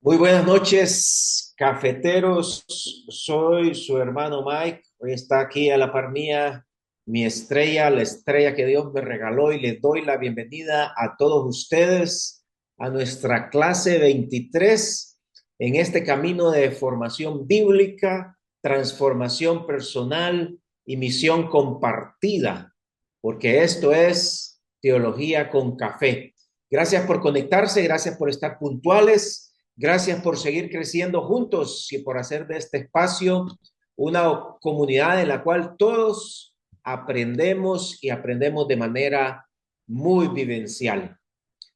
Muy buenas noches, cafeteros. Soy su hermano Mike. Hoy está aquí a la par mía mi estrella, la estrella que Dios me regaló, y les doy la bienvenida a todos ustedes a nuestra clase 23 en este camino de formación bíblica, transformación personal y misión compartida, porque esto es teología con café. Gracias por conectarse, gracias por estar puntuales. Gracias por seguir creciendo juntos y por hacer de este espacio una comunidad en la cual todos aprendemos y aprendemos de manera muy vivencial.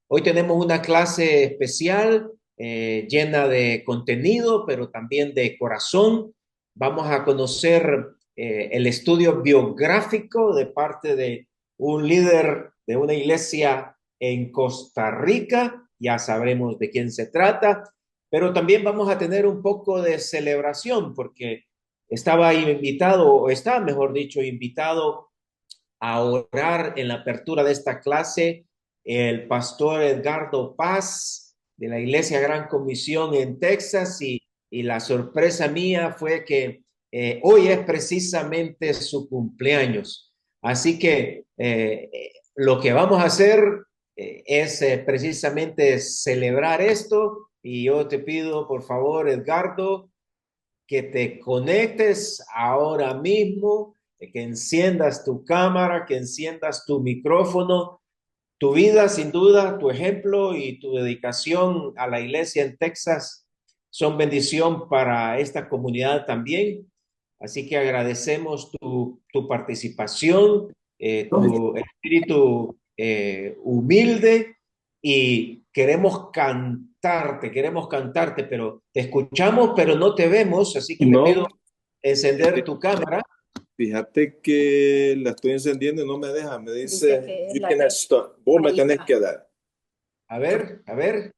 Hoy tenemos una clase especial llena de contenido, pero también de corazón. Vamos a conocer el estudio biográfico de parte de un líder de una iglesia en Costa Rica. Ya sabremos de quién se trata, pero también vamos a tener un poco de celebración porque estaba invitado, o está, mejor dicho, invitado a orar en la apertura de esta clase el pastor Edgardo Paz de la Iglesia Gran Comisión en Texas, y la sorpresa mía fue que hoy es precisamente su cumpleaños. Así que lo que vamos a hacer es precisamente celebrar esto, y yo te pido, por favor, Edgardo, que te conectes ahora mismo, que enciendas tu cámara, que enciendas tu micrófono. Tu vida, sin duda, tu ejemplo y tu dedicación a la iglesia en Texas son bendición para esta comunidad también. Así que agradecemos tu participación, tu espíritu humilde, y queremos cantarte, pero te escuchamos, pero no te vemos, así que te No, pido encender tu cámara. fíjate que la estoy encendiendo y no me deja. Me Dice dice, que es you la can que stop. Vos me ahí tenés está. que dar. A ver,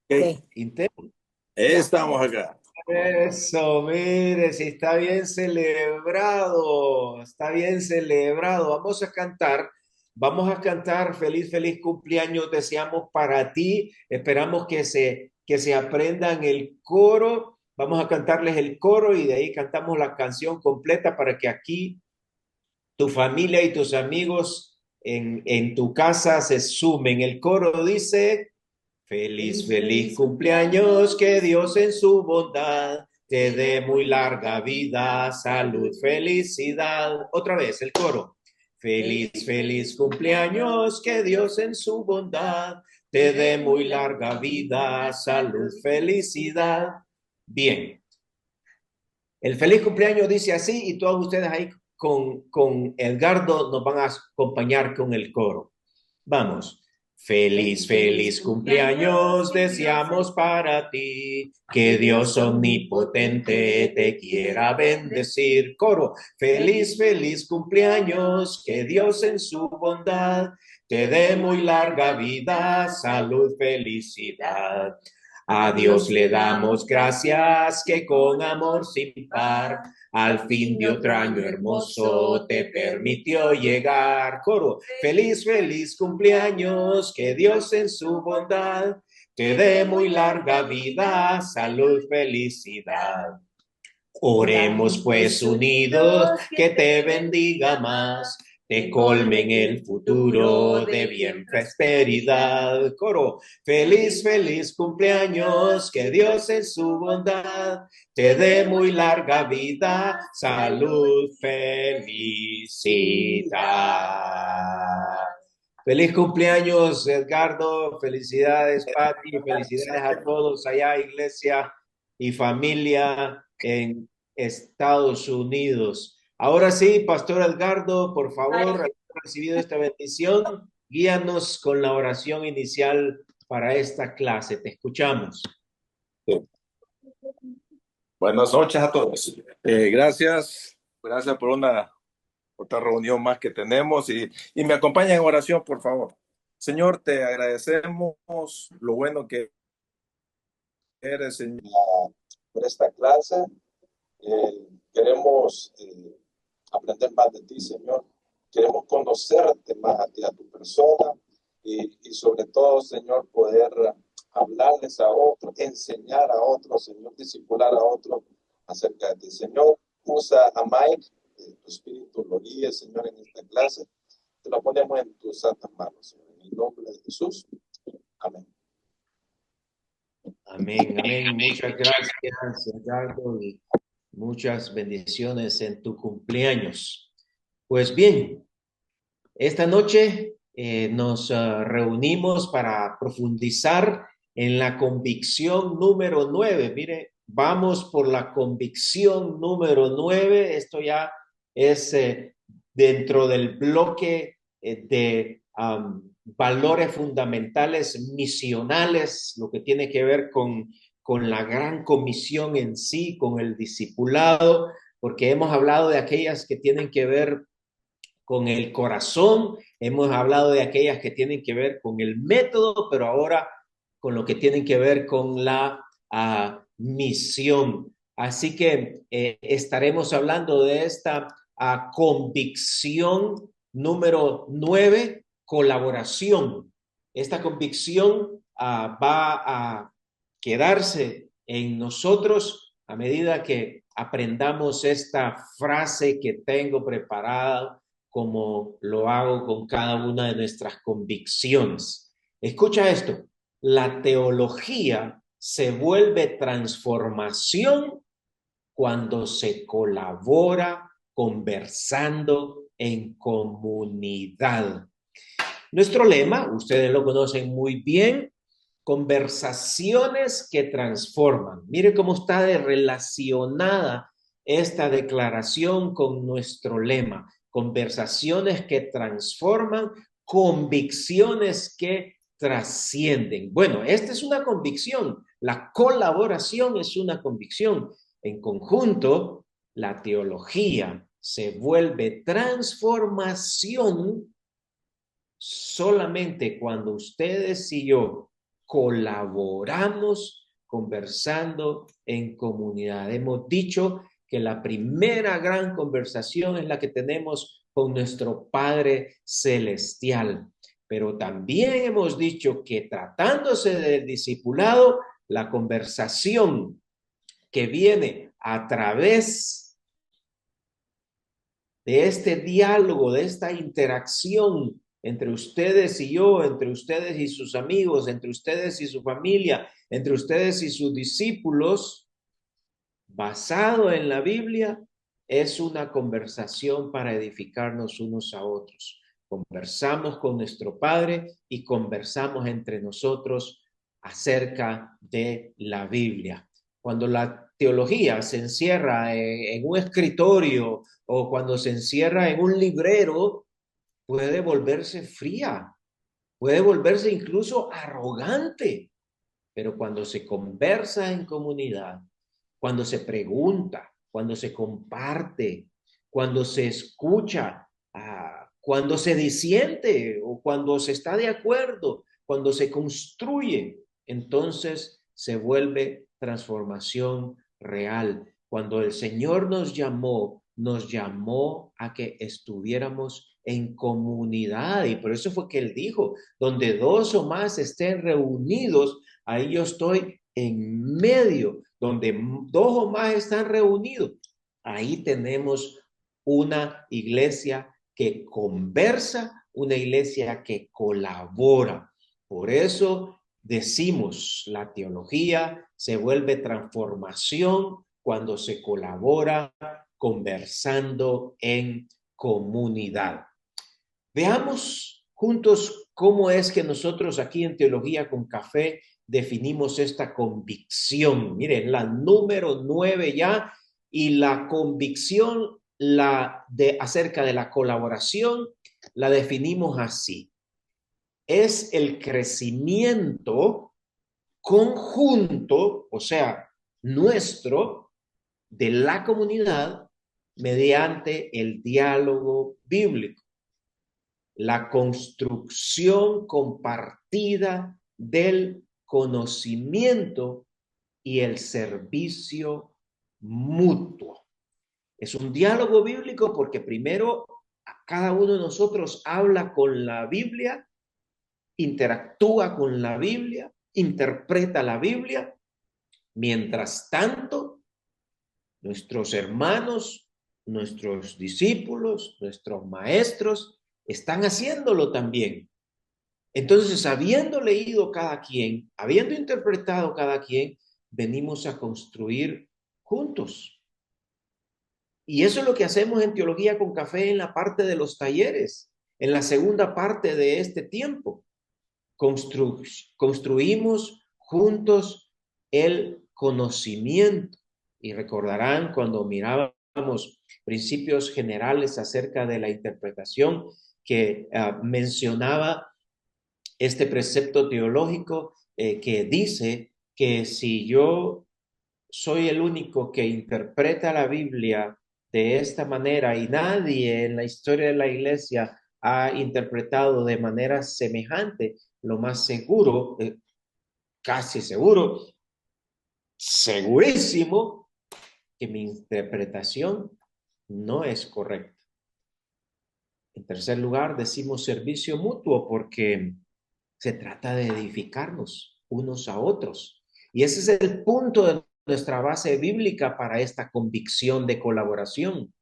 Ok, intenta. Ya. estamos acá. Eso, mire, si está bien celebrado, está bien celebrado. Vamos a cantar feliz, feliz cumpleaños, deseamos para ti. Esperamos que se aprendan el coro. Vamos a cantarles el coro y de ahí cantamos la canción completa para que aquí tu familia y tus amigos en tu casa se sumen. El coro dice: feliz, feliz cumpleaños, que Dios en su bondad te dé muy larga vida, salud, felicidad. Otra vez el coro. Feliz, feliz cumpleaños, que Dios en su bondad te dé muy larga vida, salud, felicidad. Bien, el feliz cumpleaños dice así, y todos ustedes ahí con Edgardo nos van a acompañar con el coro. Vamos. Feliz, feliz cumpleaños deseamos para ti, que Dios omnipotente te quiera bendecir. Coro. Feliz, feliz cumpleaños, que Dios en su bondad te dé muy larga vida, salud, felicidad. A Dios le damos gracias, que con amor sin par al fin de otro año hermoso te permitió llegar. Coro. Feliz, feliz cumpleaños, que Dios en su bondad te dé muy larga vida, salud, felicidad. Oremos pues unidos, que te bendiga más, te colme en el futuro de bien prosperidad. Coro. Feliz, feliz cumpleaños, que Dios en su bondad te dé muy larga vida, salud, felicidad. Feliz cumpleaños, Edgardo. Felicidades, Pati. Felicidades a todos allá, iglesia y familia en Estados Unidos. Ahora sí, Pastor Edgardo, por favor, Ay, al haber recibido esta bendición, guíanos con la oración inicial para esta clase. Te escuchamos. Sí. Buenas noches a todos. Gracias por otra reunión más que tenemos y me acompañan en oración, por favor. Señor, te agradecemos lo bueno que eres, Señor, por esta clase. Queremos aprender más de ti, Señor. Queremos conocerte más a ti, a tu persona y sobre todo, Señor, poder hablarles a otros, enseñar a otros, Señor, discipular a otros acerca de ti. Señor, usa a Mike, que tu espíritu lo guíe, Señor, en esta clase. Te lo ponemos en tus santas manos, Señor, en el nombre de Jesús. Amén. Amén, amén. Muchas gracias, Edgardo, y muchas bendiciones en tu cumpleaños. Pues bien, esta noche nos reunimos para profundizar en la convicción número 9. Mire, vamos por la convicción número 9. Esto ya es dentro del bloque de valores fundamentales misionales, lo que tiene que ver con la gran comisión en sí, con el discipulado, porque hemos hablado de aquellas que tienen que ver con el corazón, hemos hablado de aquellas que tienen que ver con el método, pero ahora con lo que tienen que ver con la misión. Así que estaremos hablando de esta convicción número 9, colaboración. Esta convicción va a quedarse en nosotros a medida que aprendamos esta frase que tengo preparada, como lo hago con cada una de nuestras convicciones. Escucha esto, la teología se vuelve transformación cuando se colabora conversando en comunidad. Nuestro lema, ustedes lo conocen muy bien, conversaciones que transforman. Mire cómo está de relacionada esta declaración con nuestro lema. Conversaciones que transforman, convicciones que trascienden. Bueno, esta es una convicción. La colaboración es una convicción. En conjunto, la teología se vuelve transformación solamente cuando ustedes y yo colaboramos conversando en comunidad. Hemos dicho que la primera gran conversación es la que tenemos con nuestro Padre Celestial, pero también hemos dicho que tratándose del discipulado, la conversación que viene a través de este diálogo, de esta interacción entre ustedes y yo, entre ustedes y sus amigos, entre ustedes y su familia, entre ustedes y sus discípulos, basado en la Biblia, es una conversación para edificarnos unos a otros. Conversamos con nuestro Padre y conversamos entre nosotros acerca de la Biblia. Cuando la teología se encierra en un escritorio o cuando se encierra en un librero, puede volverse fría, puede volverse incluso arrogante, pero cuando se conversa en comunidad, cuando se pregunta, cuando se comparte, cuando se escucha, cuando se disiente o cuando se está de acuerdo, cuando se construye, entonces se vuelve transformación real. Cuando el Señor nos llamó a que estuviéramos en comunidad, y por eso fue que Él dijo, donde dos o más estén reunidos, ahí yo estoy en medio, donde dos o más están reunidos. Ahí tenemos una iglesia que conversa, una iglesia que colabora. Por eso decimos, la teología se vuelve transformación cuando se colabora conversando en comunidad. Veamos juntos cómo es que nosotros aquí en Teología con Café definimos esta convicción. Miren, la número 9 ya, y la convicción acerca de la colaboración la definimos así. Es el crecimiento conjunto, o sea, nuestro, de la comunidad mediante el diálogo bíblico, la construcción compartida del conocimiento y el servicio mutuo. Es un diálogo bíblico porque primero cada uno de nosotros habla con la Biblia, interactúa con la Biblia, interpreta la Biblia. Mientras tanto, nuestros hermanos, nuestros discípulos, nuestros maestros están haciéndolo también. Entonces, habiendo leído cada quien, habiendo interpretado cada quien, venimos a construir juntos. Y eso es lo que hacemos en Teología con Café en la parte de los talleres, en la segunda parte de este tiempo. Construimos juntos el conocimiento. Y recordarán cuando mirábamos principios generales acerca de la interpretación que mencionaba este precepto teológico que dice que si yo soy el único que interpreta la Biblia de esta manera y nadie en la historia de la iglesia ha interpretado de manera semejante, lo más seguro, casi seguro, segurísimo, que mi interpretación no es correcta. En tercer lugar, decimos servicio mutuo porque se trata de edificarnos unos a otros. Y ese es el punto de nuestra base bíblica para esta convicción de colaboración.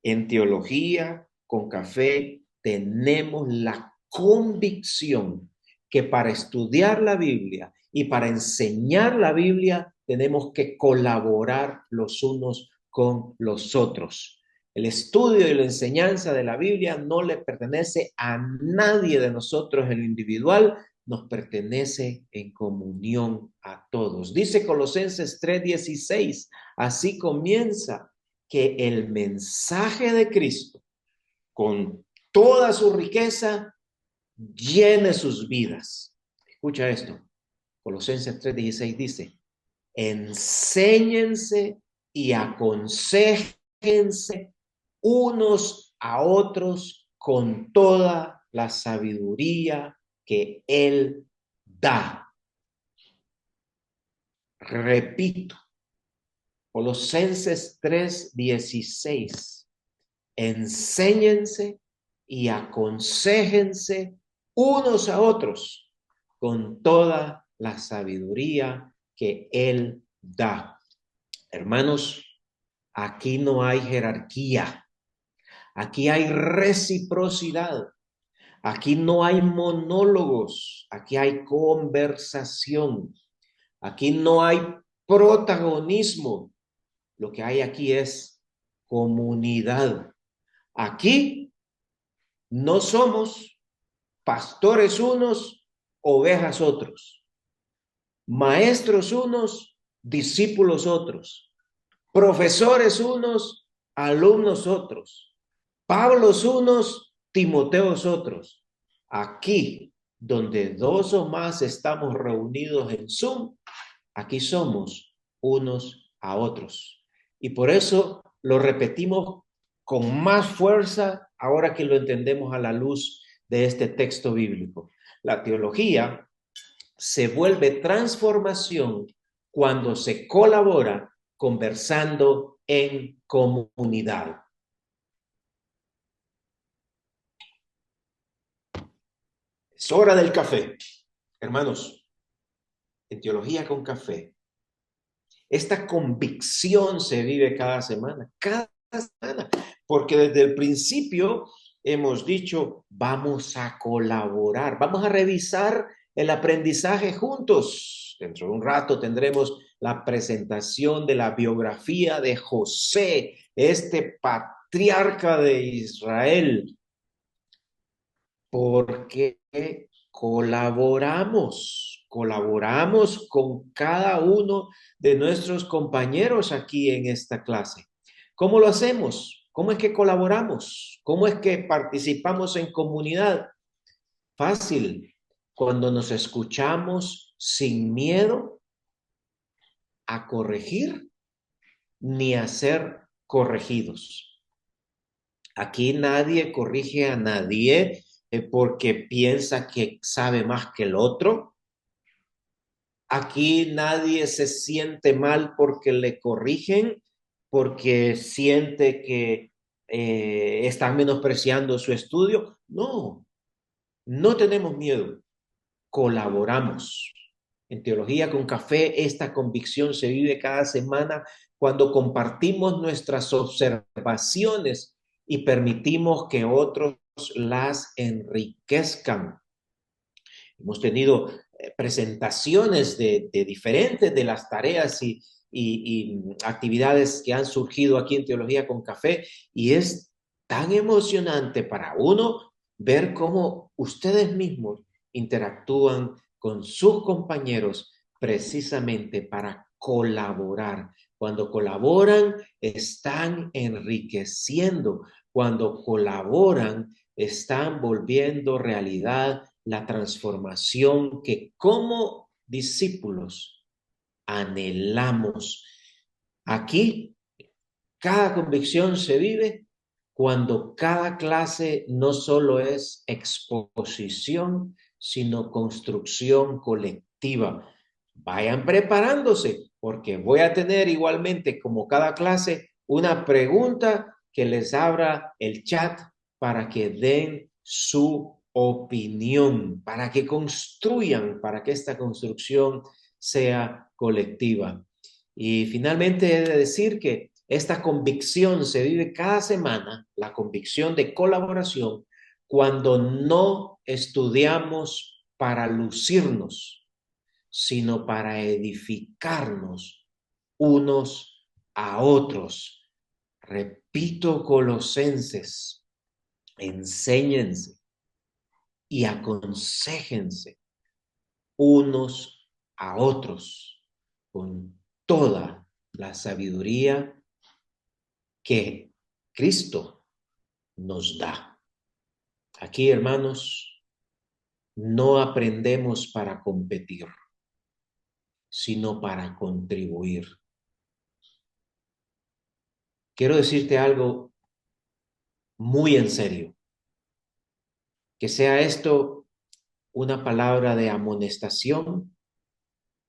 En Teología con Café tenemos la convicción que para estudiar la Biblia y para enseñar la Biblia tenemos que colaborar los unos con los otros. El estudio y la enseñanza de la Biblia no le pertenece a nadie de nosotros en lo individual, nos pertenece en comunión a todos. Dice Colosenses 3:16, así comienza que el mensaje de Cristo, con toda su riqueza, llene sus vidas. Escucha esto. Colosenses 3:16 dice, enséñense y aconséjense unos a otros con toda la sabiduría que Él da. Repito, Colosenses 3:16. Enséñense y aconséjense unos a otros con toda la sabiduría que Él da. Hermanos, aquí no hay jerarquía, aquí hay reciprocidad, aquí no hay monólogos, aquí hay conversación, aquí no hay protagonismo, lo que hay aquí es comunidad. Aquí no somos pastores unos, ovejas otros, maestros unos, discípulos otros, profesores unos, alumnos otros, Pablos unos, Timoteos otros. Aquí, donde dos o más estamos reunidos en Zoom, aquí somos unos a otros. Y por eso lo repetimos con más fuerza ahora que lo entendemos a la luz de este texto bíblico. La teología se vuelve transformación cuando se colabora conversando en comunidad. Es hora del café. Hermanos, en Teología con Café, esta convicción se vive cada semana, porque desde el principio hemos dicho, vamos a colaborar, vamos a revisar el aprendizaje juntos. Dentro de un rato tendremos la presentación de la biografía de José, este patriarca de Israel, porque colaboramos con cada uno de nuestros compañeros aquí en esta clase. ¿Cómo lo hacemos? ¿Cómo es que colaboramos? ¿Cómo es que participamos en comunidad? Fácil, cuando nos escuchamos sin miedo a corregir ni a ser corregidos. Aquí nadie corrige a nadie porque piensa que sabe más que el otro. Aquí nadie se siente mal porque le corrigen, porque siente que están menospreciando su estudio. No, no tenemos miedo, colaboramos. En Teología con Café, esta convicción se vive cada semana cuando compartimos nuestras observaciones y permitimos que otros las enriquezcan. Hemos tenido presentaciones de diferentes de las tareas y actividades que han surgido aquí en Teología con Café, y es tan emocionante para uno ver cómo ustedes mismos interactúan con sus compañeros precisamente para colaborar. Cuando colaboran, están enriqueciendo. Cuando colaboran, están volviendo realidad la transformación que como discípulos anhelamos. Aquí, cada convicción se vive cuando cada clase no solo es exposición, sino construcción colectiva. Vayan preparándose, porque voy a tener igualmente, como cada clase, una pregunta que les abra el chat para que den su opinión, para que construyan, para que esta construcción sea colectiva. Y finalmente he de decir que esta convicción se vive cada semana, la convicción de colaboración, cuando no estudiamos para lucirnos, sino para edificarnos unos a otros. Repito, Colosenses, enséñense y aconséjense unos a otros con toda la sabiduría que Cristo nos da. Aquí, hermanos, no aprendemos para competir, sino para contribuir. Quiero decirte algo muy en serio, que sea esto una palabra de amonestación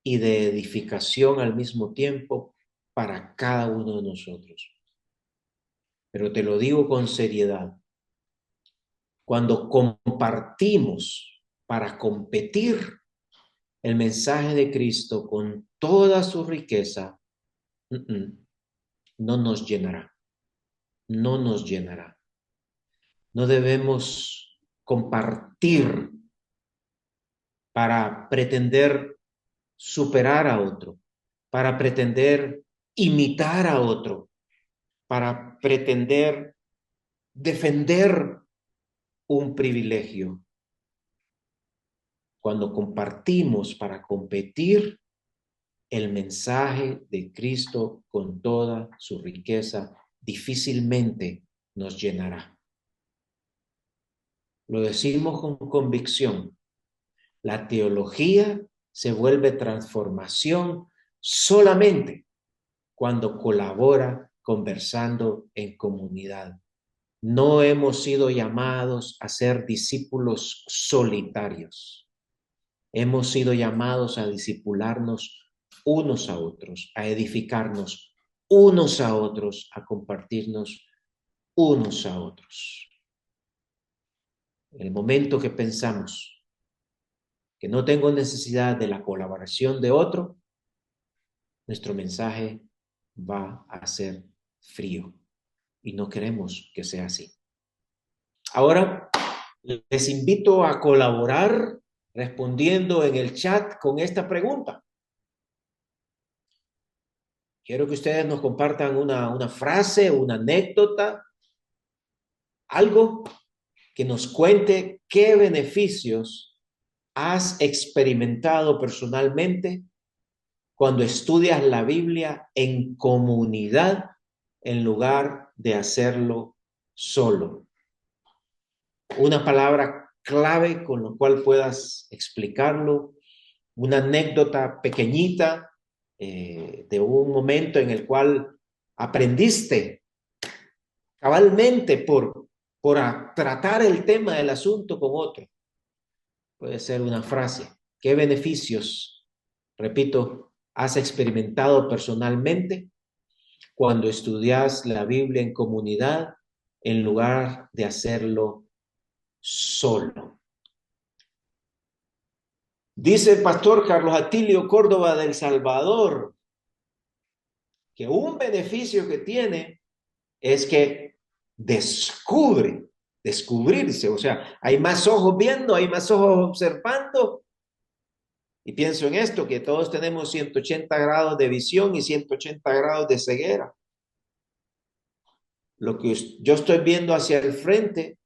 y de edificación al mismo tiempo para cada uno de nosotros. Pero te lo digo con seriedad. Cuando compartimos para competir el mensaje de Cristo con toda su riqueza, no nos llenará, no nos llenará. No debemos compartir para pretender superar a otro, para pretender imitar a otro, para pretender defender un privilegio. Cuando compartimos para competir, el mensaje de Cristo con toda su riqueza difícilmente nos llenará. Lo decimos con convicción. La teología se vuelve transformación solamente cuando colabora conversando en comunidad. No hemos sido llamados a ser discípulos solitarios. Hemos sido llamados a discipularnos unos a otros, a edificarnos unos a otros, a compartirnos unos a otros. En el momento que pensamos que no tengo necesidad de la colaboración de otro, nuestro mensaje va a ser frío y no queremos que sea así. Ahora les invito a colaborar respondiendo en el chat con esta pregunta. Quiero que ustedes nos compartan una frase, una anécdota, algo que nos cuente qué beneficios has experimentado personalmente cuando estudias la Biblia en comunidad en lugar de hacerlo solo. Una palabra clave con lo cual puedas explicarlo, una anécdota pequeñita de un momento en el cual aprendiste cabalmente por tratar el tema del asunto con otro. Puede ser una frase. ¿Qué beneficios, repito, has experimentado personalmente cuando estudias la Biblia en comunidad en lugar de hacerlo solo? Dice el pastor Carlos Atilio Córdoba del Salvador que un beneficio que tiene es que descubrirse, o sea, hay más ojos viendo, hay más ojos observando, y pienso en esto, que todos tenemos 180 grados de visión y 180 grados de ceguera. Lo que yo estoy viendo hacia el frente,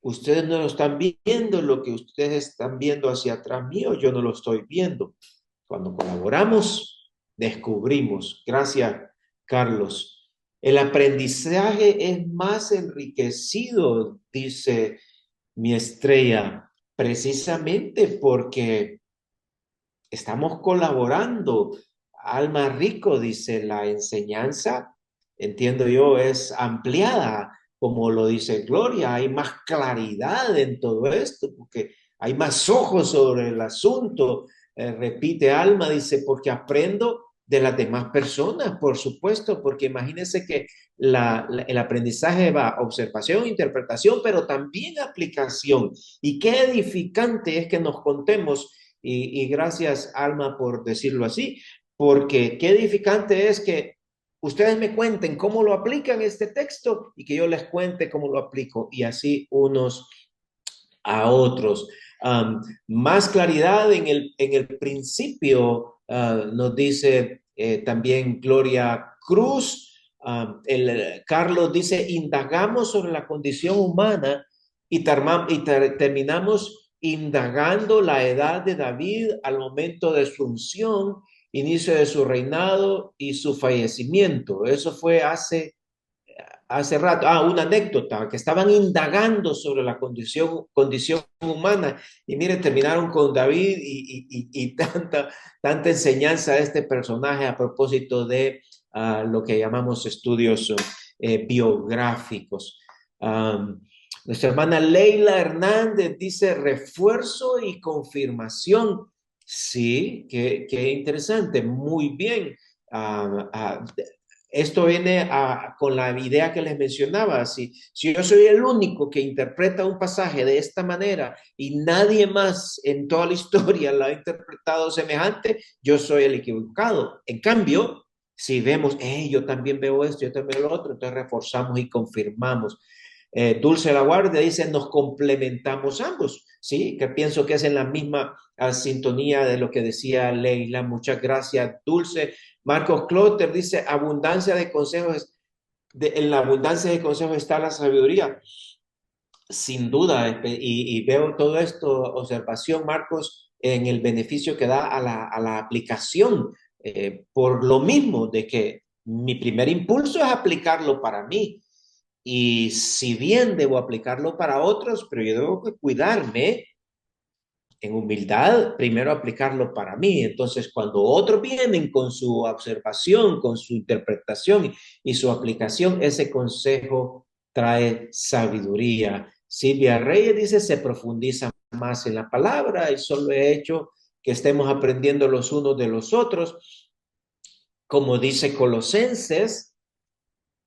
ustedes no lo están viendo, lo que ustedes están viendo hacia atrás mío, yo no lo estoy viendo. Cuando colaboramos, descubrimos. Gracias, Carlos. El aprendizaje es más enriquecido, dice mi estrella, precisamente porque estamos colaborando. Alma Rico dice, la enseñanza, entiendo yo, es ampliada, como lo dice Gloria, hay más claridad en todo esto, porque hay más ojos sobre el asunto. Repite Alma, dice, porque aprendo de las demás personas, por supuesto, porque imagínense que el aprendizaje va a observación, interpretación, pero también aplicación. Y qué edificante es que nos contemos y gracias, Alma, por decirlo así, porque qué edificante es que ustedes me cuenten cómo lo aplican este texto y que yo les cuente cómo lo aplico y así unos a otros. Más claridad en el principio, nos dice también Gloria Cruz. Carlos dice, indagamos sobre la condición humana y terminamos indagando la edad de David al momento de su unción, inicio de su reinado y su fallecimiento. Eso fue hace rato, una anécdota, que estaban indagando sobre la condición humana y miren, terminaron con David y tanta enseñanza de este personaje a propósito de lo que llamamos estudios biográficos. Nuestra hermana Leila Hernández dice refuerzo y confirmación. Sí, qué interesante, muy bien. Esto viene con la idea que les mencionaba. Si yo soy el único que interpreta un pasaje de esta manera y nadie más en toda la historia lo ha interpretado semejante, yo soy el equivocado. En cambio, si vemos, yo también veo esto, yo también veo lo otro, entonces reforzamos y confirmamos. Dulce La Guardia dice, nos complementamos ambos, ¿sí? Que pienso que es en la misma sintonía de lo que decía Leila. Muchas gracias, Dulce. Marcos Clotter dice, abundancia de consejos, en la abundancia de consejos está la sabiduría. Sin duda, y veo todo esto, observación, Marcos, en el beneficio que da a la aplicación, por lo mismo de que mi primer impulso es aplicarlo para mí. Y si bien debo aplicarlo para otros, pero yo debo cuidarme en humildad, primero aplicarlo para mí. Entonces, cuando otros vienen con su observación, con su interpretación y su aplicación, ese consejo trae sabiduría. Silvia Reyes dice, se profundiza más en la palabra y solo he hecho que estemos aprendiendo los unos de los otros. Como dice Colosenses,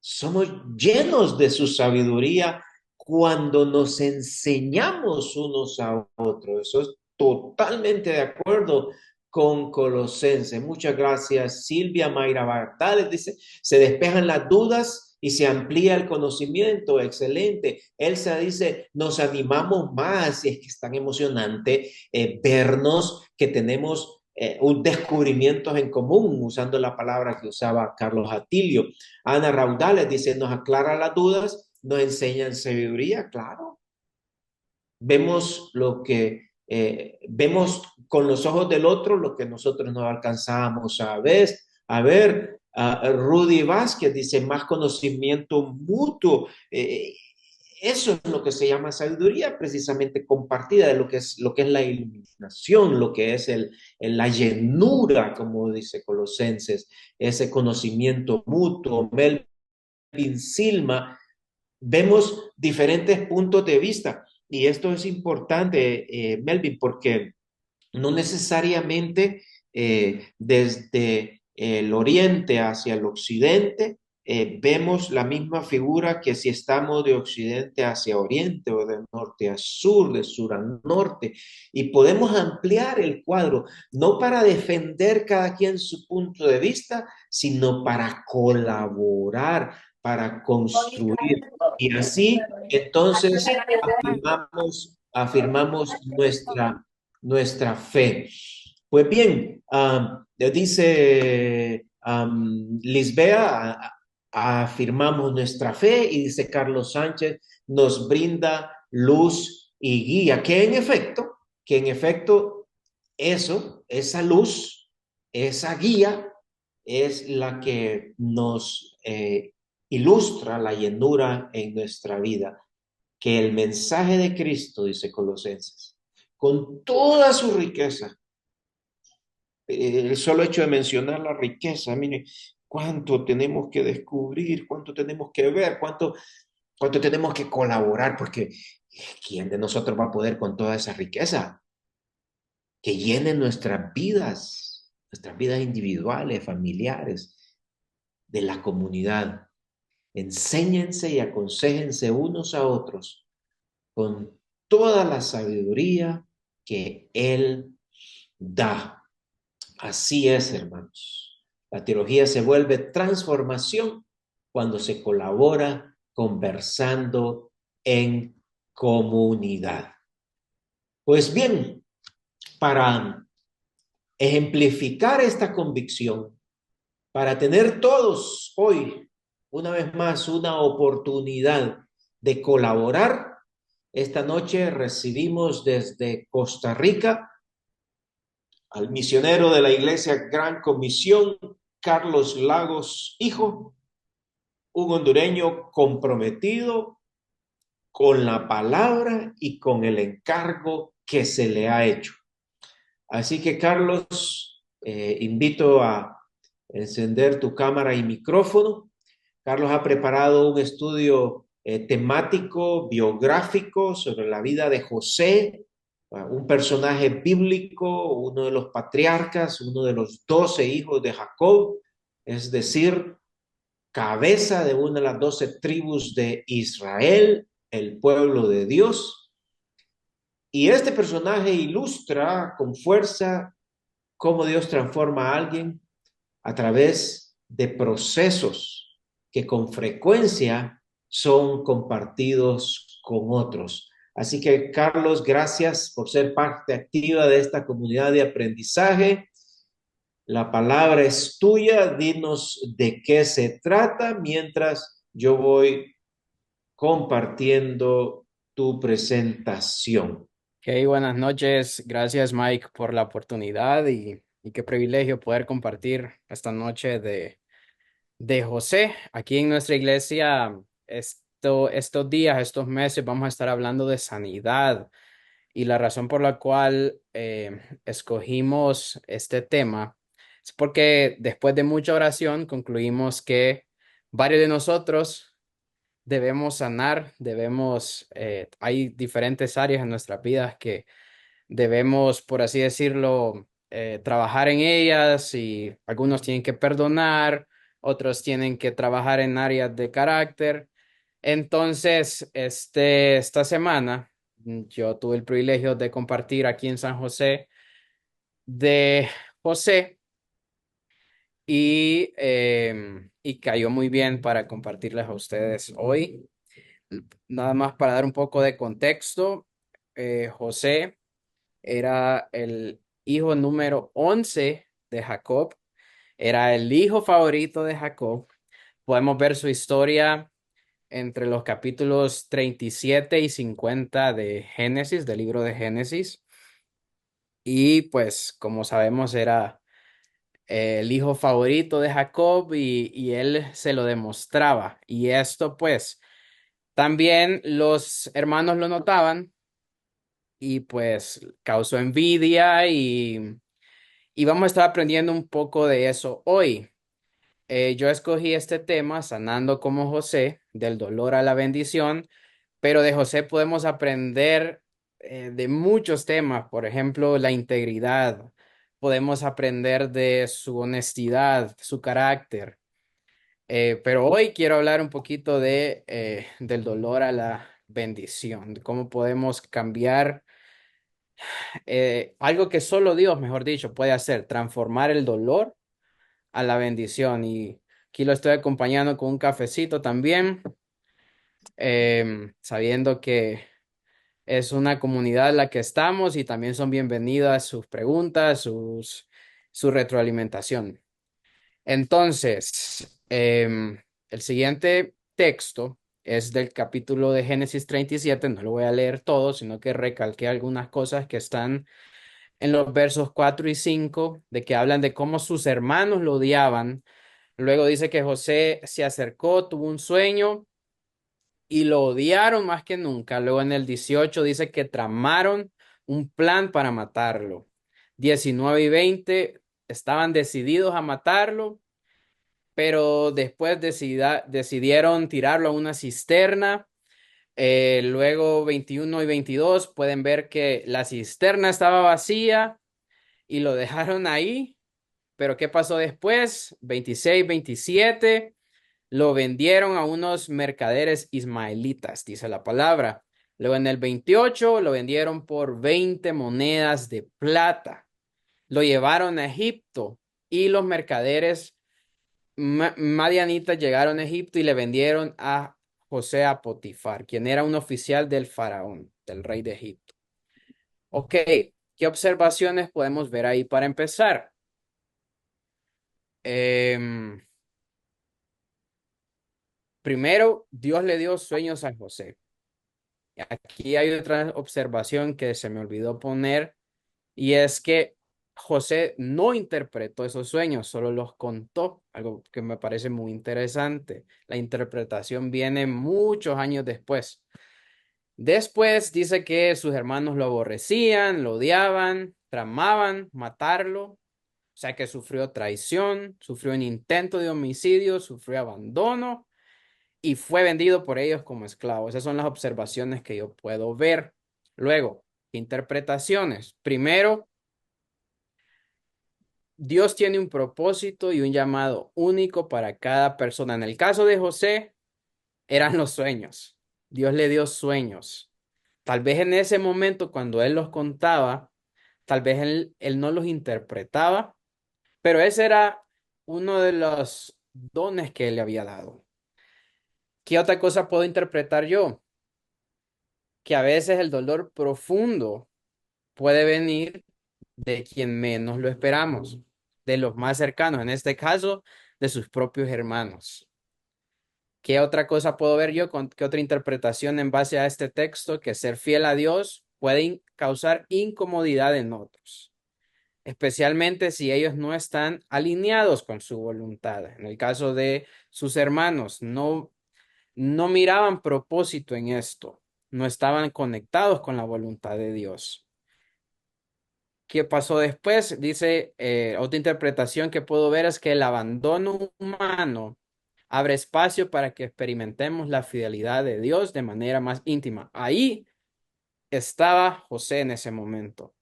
somos llenos de su sabiduría cuando nos enseñamos unos a otros. Eso es totalmente de acuerdo con Colosenses. Muchas gracias, Silvia Mayra Bartales. Dice, se despejan las dudas y se amplía el conocimiento. Excelente. Elsa dice, nos animamos más y es que es tan emocionante vernos que tenemos un descubrimiento en común, usando la palabra que usaba Carlos Atilio. Ana Raudales dice, nos aclara las dudas, nos enseñan sabiduría, claro. Vemos vemos con los ojos del otro lo que nosotros no alcanzamos a ver. Rudy Vázquez dice, más conocimiento mutuo. Eso es lo que se llama sabiduría, precisamente compartida de lo que es la iluminación, lo que es la llenura, como dice Colosenses, ese conocimiento mutuo. Melvin Silma, vemos diferentes puntos de vista. Y esto es importante, Melvin, porque no necesariamente desde el oriente hacia el occidente vemos la misma figura que si estamos de occidente hacia oriente o de norte a sur, de sur a norte, y podemos ampliar el cuadro, no para defender cada quien su punto de vista, sino para colaborar, para construir. Y así, entonces, afirmamos nuestra fe. Pues bien, dice Lisbea, afirmamos nuestra fe y dice Carlos Sánchez, nos brinda luz y guía, que en efecto eso, esa luz, esa guía es la que nos ilustra la llenura en nuestra vida, que el mensaje de Cristo, dice Colosenses, con toda su riqueza, el solo hecho de mencionar la riqueza, mire, cuánto tenemos que descubrir, cuánto tenemos que ver, cuánto tenemos que colaborar, porque ¿quién de nosotros va a poder con toda esa riqueza? Que llene nuestras vidas individuales, familiares, de la comunidad. Enséñense y aconséjense unos a otros con toda la sabiduría que Él da. Así es, hermanos. La teología se vuelve transformación cuando se colabora conversando en comunidad. Pues bien, para ejemplificar esta convicción, para tener todos hoy, una vez más, una oportunidad de colaborar, esta noche recibimos desde Costa Rica al misionero de la Iglesia Gran Comisión, Carlos Lagos, hijo, un hondureño comprometido con la palabra y con el encargo que se le ha hecho. Así que, Carlos, invito a encender tu cámara y micrófono. Carlos ha preparado un estudio temático, biográfico sobre la vida de José, un personaje bíblico, uno de los patriarcas, uno de los 12 hijos de Jacob, es decir, cabeza de una de las 12 tribus de Israel, el pueblo de Dios. Y este personaje ilustra con fuerza cómo Dios transforma a alguien a través de procesos que con frecuencia son compartidos con otros. Así que, Carlos, gracias por ser parte activa de esta comunidad de aprendizaje. La palabra es tuya, dinos de qué se trata mientras yo voy compartiendo tu presentación. Hey, buenas noches. Gracias, Mike, por la oportunidad y qué privilegio poder compartir esta noche de José. Aquí en nuestra iglesia, estos días, estos meses, vamos a estar hablando de sanidad. Y la razón por la cual escogimos este tema es porque después de mucha oración concluimos que varios de nosotros debemos sanar, hay diferentes áreas en nuestras vidas que debemos, por así decirlo, trabajar en ellas y algunos tienen que perdonar, otros tienen que trabajar en áreas de carácter. Entonces, esta semana yo tuve el privilegio de compartir aquí en San José de José y cayó muy bien para compartirles a ustedes hoy. Nada más para dar un poco de contexto, José era el hijo número 11 de Jacob, era el hijo favorito de Jacob. Podemos ver su historia entre los capítulos 37 y 50 de Génesis, del libro de Génesis. Y pues, como sabemos, era el hijo favorito de Jacob y él se lo demostraba. Y esto pues también los hermanos lo notaban y pues causó envidia y vamos a estar aprendiendo un poco de eso hoy. Yo escogí este tema, sanando como José, del dolor a la bendición, pero de José podemos aprender de muchos temas, por ejemplo, la integridad. Podemos aprender de su honestidad, su carácter. Pero hoy quiero hablar un poquito del dolor a la bendición, de cómo podemos cambiar algo que solo Dios, mejor dicho, puede hacer, transformar el dolor a la bendición. Y aquí lo estoy acompañando con un cafecito también, sabiendo que es una comunidad en la que estamos y también son bienvenidas sus preguntas, su retroalimentación. Entonces, el siguiente texto es del capítulo de Génesis 37. No lo voy a leer todo, sino que recalqué algunas cosas que están en los versos 4 y 5, de que hablan de cómo sus hermanos lo odiaban. Luego dice que José se acercó, tuvo un sueño y lo odiaron más que nunca. Luego en el 18 dice que tramaron un plan para matarlo. 19 y 20 estaban decididos a matarlo, pero después decidieron tirarlo a una cisterna. Luego 21 y 22 pueden ver que la cisterna estaba vacía y lo dejaron ahí. Pero ¿qué pasó después? 26, 27 lo vendieron a unos mercaderes ismaelitas, dice la palabra. Luego en el 28 lo vendieron por 20 monedas de plata. Lo llevaron a Egipto y los mercaderes madianitas llegaron a Egipto y le vendieron a José a Potifar, quien era un oficial del faraón, del rey de Egipto. Ok, ¿qué observaciones podemos ver ahí para empezar? Primero, Dios le dio sueños a José. Aquí hay otra observación que se me olvidó poner y es que José no interpretó esos sueños, solo los contó, algo que me parece muy interesante. La interpretación viene muchos años después. Después dice que sus hermanos lo aborrecían, lo odiaban, tramaban matarlo, o sea que sufrió traición, sufrió un intento de homicidio, sufrió abandono y fue vendido por ellos como esclavo. Esas son las observaciones que yo puedo ver. Luego, interpretaciones. Primero, Dios tiene un propósito y un llamado único para cada persona. En el caso de José, eran los sueños. Dios le dio sueños. Tal vez en ese momento, cuando él los contaba, tal vez él no los interpretaba, pero ese era uno de los dones que él le había dado. ¿Qué otra cosa puedo interpretar yo? Que a veces el dolor profundo puede venir de quien menos lo esperamos, de los más cercanos, en este caso, de sus propios hermanos. ¿Qué otra cosa puedo ver yo? ¿Qué otra interpretación en base a este texto? Que ser fiel a Dios puede causar incomodidad en otros, especialmente si ellos no están alineados con su voluntad. En el caso de sus hermanos, no miraban propósito en esto, no estaban conectados con la voluntad de Dios. ¿Qué pasó después? Dice, otra interpretación que puedo ver es que el abandono humano abre espacio para que experimentemos la fidelidad de Dios de manera más íntima. Ahí estaba José en ese momento.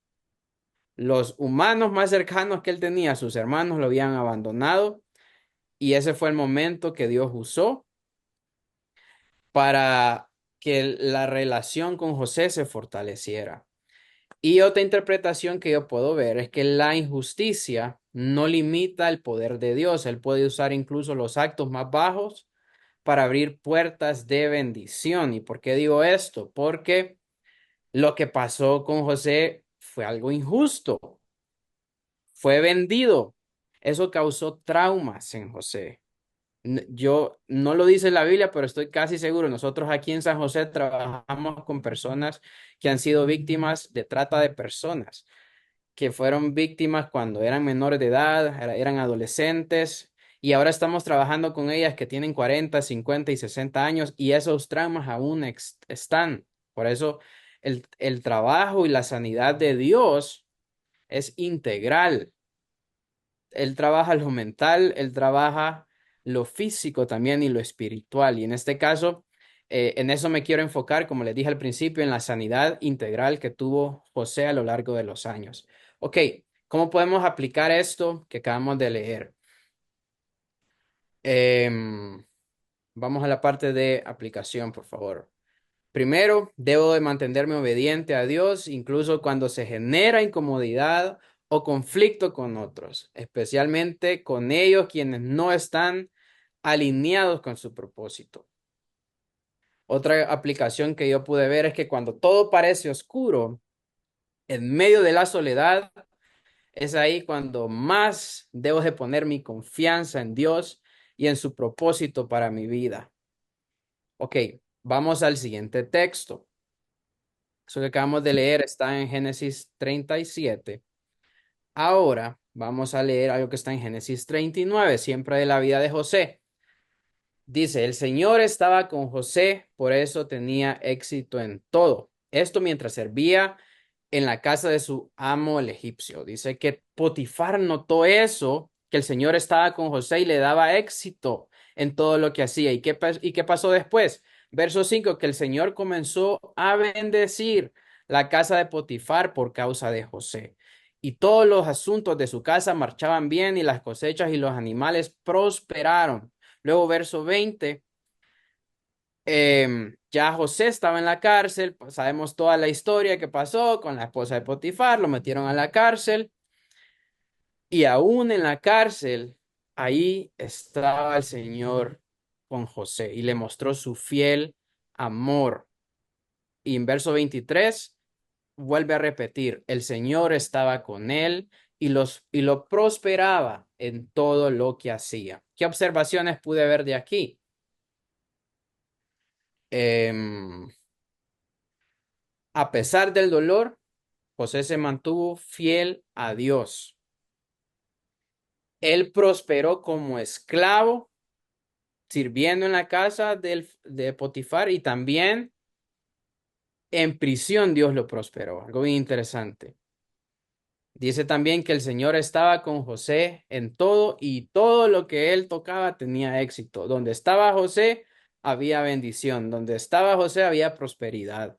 Los humanos más cercanos que él tenía, sus hermanos, lo habían abandonado y ese fue el momento que Dios usó para que la relación con José se fortaleciera. Y otra interpretación que yo puedo ver es que la injusticia no limita el poder de Dios. Él puede usar incluso los actos más bajos para abrir puertas de bendición. ¿Y por qué digo esto? Porque lo que pasó con José fue algo injusto. Fue vendido. Eso causó traumas en José. Yo no lo dice la Biblia, pero estoy casi seguro. Nosotros aquí en San José trabajamos con personas que han sido víctimas de trata de personas, que fueron víctimas cuando eran menores de edad, eran adolescentes, y ahora estamos trabajando con ellas que tienen 40, 50 y 60 años y esos traumas aún están. Por eso el trabajo y la sanidad de Dios es integral. Él trabaja lo mental, él trabaja lo físico también y lo espiritual. Y en este caso, en eso me quiero enfocar, como les dije al principio, en la sanidad integral que tuvo José a lo largo de los años. Ok, ¿cómo podemos aplicar esto que acabamos de leer? vamos a la parte de aplicación, por favor. Primero, debo de mantenerme obediente a Dios, incluso cuando se genera incomodidad o conflicto con otros, especialmente con ellos quienes no están alineados con su propósito. Otra aplicación que yo pude ver es que cuando todo parece oscuro, en medio de la soledad, es ahí cuando más debo de poner mi confianza en Dios y en su propósito para mi vida. Ok, vamos al siguiente texto. Eso que acabamos de leer está en Génesis 37. Ahora vamos a leer algo que está en Génesis 39, siempre de la vida de José. Dice, el Señor estaba con José, por eso tenía éxito en todo. Esto mientras servía en la casa de su amo el egipcio. Dice que Potifar notó eso, que el Señor estaba con José y le daba éxito en todo lo que hacía. ¿Y qué pasó después? Verso 5, que el Señor comenzó a bendecir la casa de Potifar por causa de José. Y todos los asuntos de su casa marchaban bien y las cosechas y los animales prosperaron. Luego, verso 20, ya José estaba en la cárcel, pues, sabemos toda la historia que pasó con la esposa de Potifar, lo metieron a la cárcel y aún en la cárcel, ahí estaba el Señor con José y le mostró su fiel amor. Y en verso 23 vuelve a repetir, el Señor estaba con él y lo prosperaba en todo lo que hacía. ¿Qué observaciones pude ver de aquí? Em, a pesar del dolor, José se mantuvo fiel a Dios. Él prosperó como esclavo, sirviendo en la casa de Potifar y también en prisión Dios lo prosperó. Algo bien interesante. Dice también que el Señor estaba con José en todo y todo lo que él tocaba tenía éxito. Donde estaba José, había bendición. Donde estaba José, había prosperidad.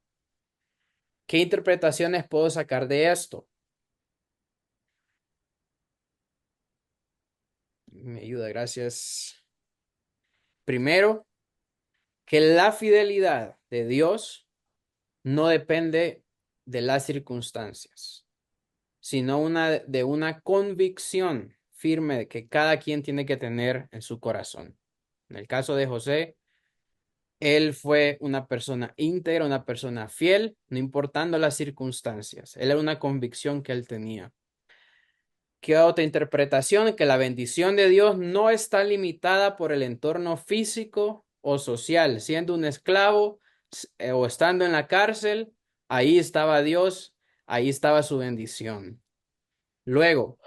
¿Qué interpretaciones puedo sacar de esto? Me ayuda, gracias. Primero, que la fidelidad de Dios no depende de las circunstancias, sino de una convicción firme que cada quien tiene que tener en su corazón. En el caso de José, él fue una persona íntegra, una persona fiel, no importando las circunstancias. Él era una convicción que él tenía. ¿Qué otra interpretación? Que la bendición de Dios no está limitada por el entorno físico o social. Siendo un esclavo o estando en la cárcel, ahí estaba Dios, ahí estaba su bendición. Luego,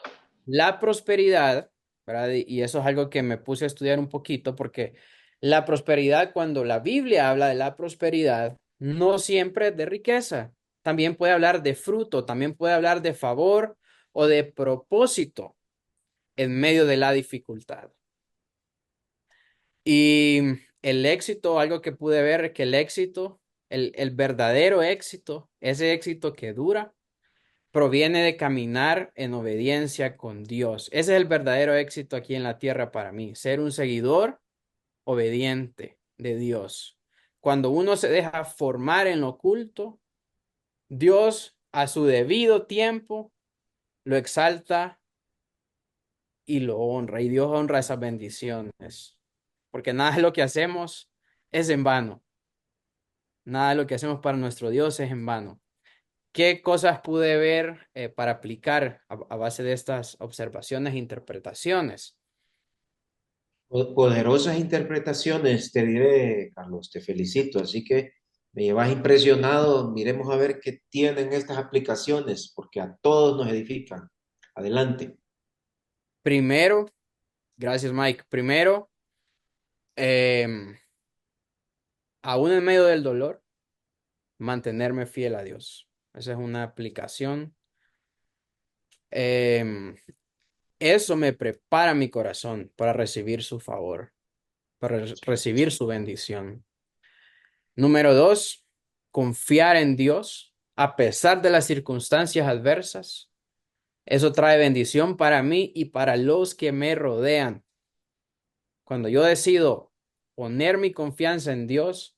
la prosperidad, ¿verdad? Y eso es algo que me puse a estudiar un poquito porque la prosperidad, cuando la Biblia habla de la prosperidad, no siempre es de riqueza. También puede hablar de fruto, también puede hablar de favor o de propósito en medio de la dificultad. Y el éxito, algo que pude ver es que el éxito, el verdadero éxito, ese éxito que dura, proviene de caminar en obediencia con Dios. Ese es el verdadero éxito aquí en la tierra para mí, ser un seguidor obediente de Dios. Cuando uno se deja formar en lo oculto, Dios a su debido tiempo lo exalta y lo honra, y Dios honra esas bendiciones, porque nada de lo que hacemos es en vano, nada de lo que hacemos para nuestro Dios es en vano. ¿Qué cosas pude ver para aplicar a base de estas observaciones e interpretaciones? Poderosas interpretaciones, te diré, Carlos, te felicito. Así que me llevas impresionado. Miremos a ver qué tienen estas aplicaciones, porque a todos nos edifican. Adelante. Primero, gracias Mike, primero, em, aún en medio del dolor, mantenerme fiel a Dios. Esa es una aplicación. Em, Eso me prepara mi corazón para recibir su favor, para recibir su bendición. Número dos, confiar en Dios a pesar de las circunstancias adversas. Eso trae bendición para mí y para los que me rodean. Cuando yo decido poner mi confianza en Dios,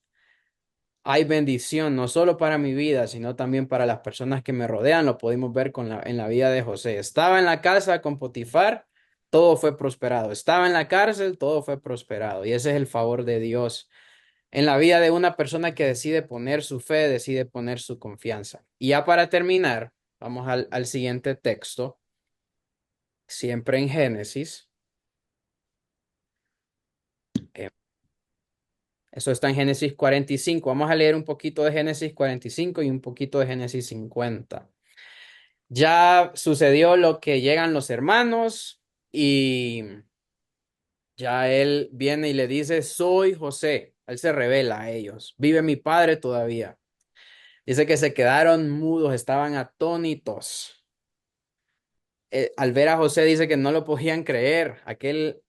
hay bendición, no solo para mi vida, sino también para las personas que me rodean. Lo pudimos ver en la vida de José. Estaba en la casa con Potifar, todo fue prosperado. Estaba en la cárcel, todo fue prosperado. Y ese es el favor de Dios en la vida de una persona que decide poner su fe, decide poner su confianza. Y ya para terminar, vamos al siguiente texto, siempre en Génesis. Eh, Eso está en Génesis 45. Vamos a leer un poquito de Génesis 45 y un poquito de Génesis 50. Ya sucedió lo que llegan los hermanos y ya él viene y le dice, soy José. Él se revela a ellos. Vive mi padre todavía. Dice que se quedaron mudos, estaban atónitos. Al ver a José dice que no lo podían creer. Aquel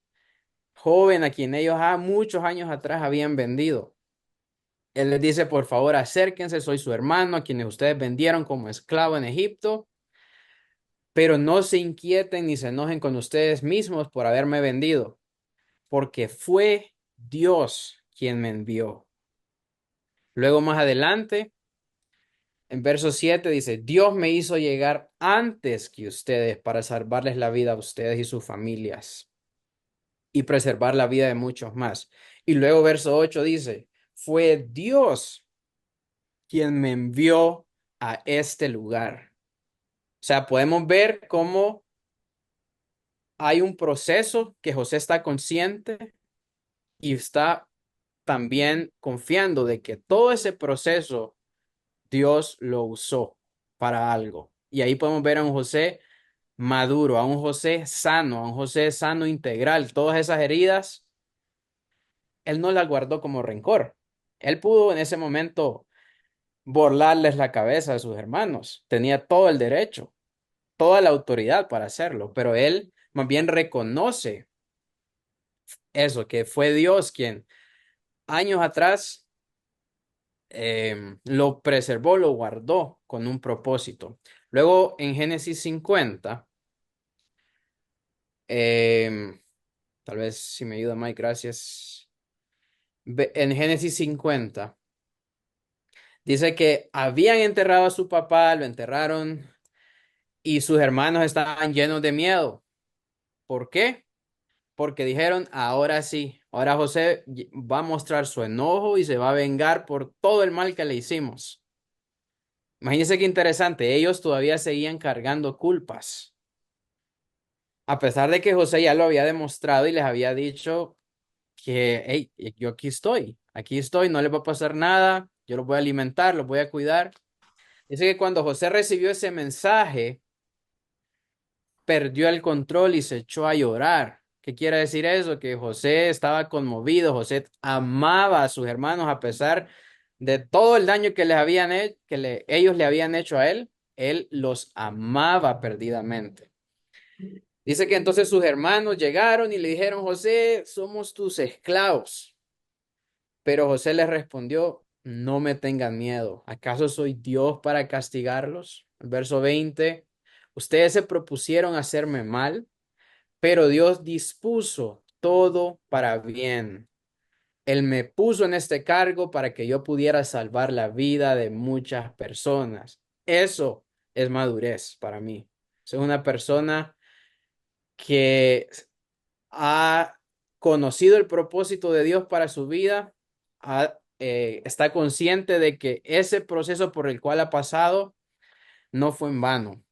joven a quien ellos muchos años atrás habían vendido. Él les dice, por favor, acérquense, soy su hermano, a quienes ustedes vendieron como esclavo en Egipto. Pero no se inquieten ni se enojen con ustedes mismos por haberme vendido, porque fue Dios quien me envió. Luego más adelante, en verso 7 dice, Dios me hizo llegar antes que ustedes para salvarles la vida a ustedes y sus familias y preservar la vida de muchos más. Y luego verso 8 dice, fue Dios quien me envió a este lugar. O sea, podemos ver cómo hay un proceso que José está consciente y está también confiando de que todo ese proceso Dios lo usó para algo. Y ahí podemos ver a un José maduro, a un José sano integral. Todas esas heridas, él no las guardó como rencor. Él pudo en ese momento borlarles la cabeza a sus hermanos. Tenía todo el derecho, toda la autoridad para hacerlo, pero él más bien reconoce eso, que fue Dios quien años atrás lo preservó, lo guardó con un propósito. Luego en Génesis 50, tal vez si me ayuda Mike, gracias. En Génesis 50 dice que habían enterrado a su papá, lo enterraron y sus hermanos estaban llenos de miedo. ¿Por qué? Porque dijeron, ahora sí, ahora José va a mostrar su enojo y se va a vengar por todo el mal que le hicimos. Imagínense qué interesante, ellos todavía seguían cargando culpas, a pesar de que José ya lo había demostrado y les había dicho que, hey, yo aquí estoy, no les va a pasar nada, yo los voy a alimentar, los voy a cuidar. Dice que cuando José recibió ese mensaje, perdió el control y se echó a llorar. ¿Qué quiere decir eso? Que José estaba conmovido, José amaba a sus hermanos a pesar de todo el daño que les habían hecho, ellos le habían hecho a él los amaba perdidamente. Dice que entonces sus hermanos llegaron y le dijeron, José, somos tus esclavos. Pero José les respondió, no me tengan miedo. ¿Acaso soy Dios para castigarlos? El verso 20, ustedes se propusieron hacerme mal, pero Dios dispuso todo para bien. Él me puso en este cargo para que yo pudiera salvar la vida de muchas personas. Eso es madurez para mí. Soy una persona que ha conocido el propósito de Dios para su vida, está consciente de que ese proceso por el cual ha pasado no fue en vano.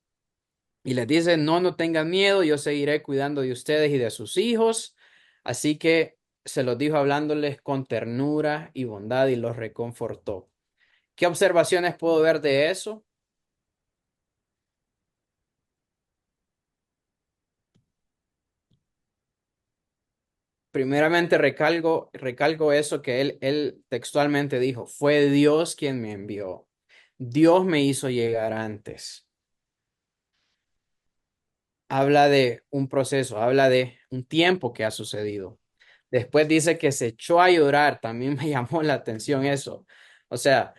Y les dice, no, no tengan miedo, yo seguiré cuidando de ustedes y de sus hijos. Así que se los dijo hablándoles con ternura y bondad y los reconfortó. ¿Qué observaciones puedo ver de eso? Primeramente recalco eso que él textualmente dijo, fue Dios quien me envió. Dios me hizo llegar antes. Habla de un proceso, habla de un tiempo que ha sucedido. Después dice que se echó a llorar, también me llamó la atención eso. O sea,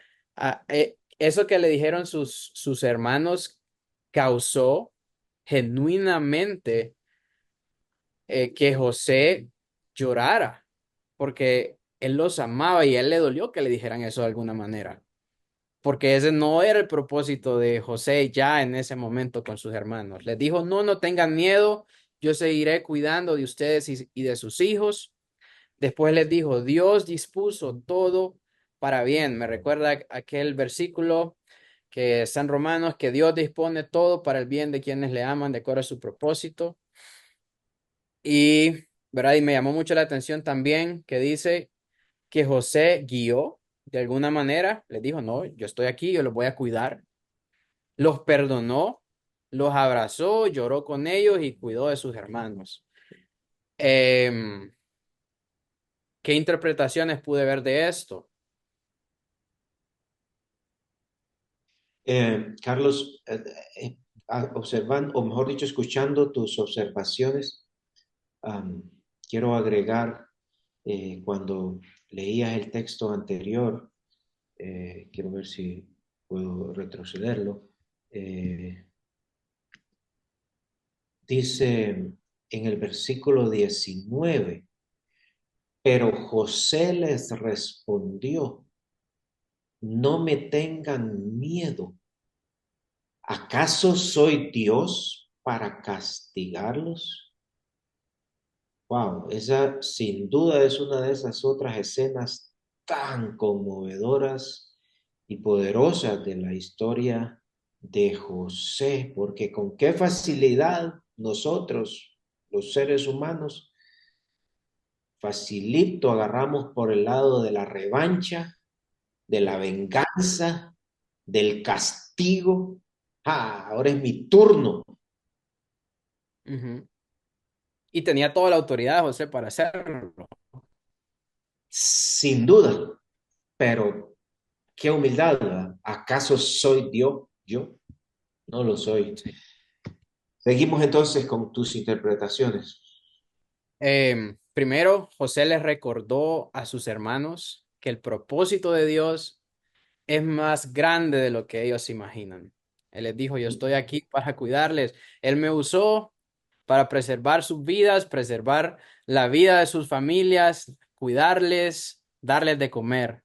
eso que le dijeron sus hermanos causó genuinamente que José llorara, porque él los amaba y a él le dolió que le dijeran eso de alguna manera, porque ese no era el propósito de José ya en ese momento con sus hermanos. Les dijo, no, no tengan miedo, yo seguiré cuidando de ustedes y de sus hijos. Después les dijo, Dios dispuso todo para bien. Me recuerda aquel versículo que está en Romanos, que Dios dispone todo para el bien de quienes le aman de acuerdo a su propósito. Y, ¿verdad? Y me llamó mucho la atención también que dice que José guió de alguna manera, les dijo, no, yo estoy aquí, yo los voy a cuidar. Los perdonó, los abrazó, lloró con ellos y cuidó de sus hermanos. Em, ¿Qué interpretaciones pude ver de esto? Carlos, observando, o mejor dicho, escuchando tus observaciones, am, quiero agregar, cuando leías el texto anterior, quiero ver si puedo retrocederlo, eh, dice en el versículo 19, pero José les respondió, no me tengan miedo. ¿Acaso soy Dios para castigarlos? Wow, esa sin duda es una de esas otras escenas tan conmovedoras y poderosas de la historia de José, porque con qué facilidad nosotros, los seres humanos, facilito agarramos por el lado de la revancha, de la venganza, del castigo. Ah, ahora es mi turno. Ujú. Y tenía toda la autoridad, José, para hacerlo. Sin duda, pero qué humildad, ¿verdad? ¿Acaso soy Dios? Yo no lo soy. Sí. Seguimos entonces con tus interpretaciones. Primero, José les recordó a sus hermanos que el propósito de Dios es más grande de lo que ellos imaginan. Él les dijo, yo estoy aquí para cuidarles. Él me usó para preservar sus vidas, preservar la vida de sus familias, cuidarles, darles de comer.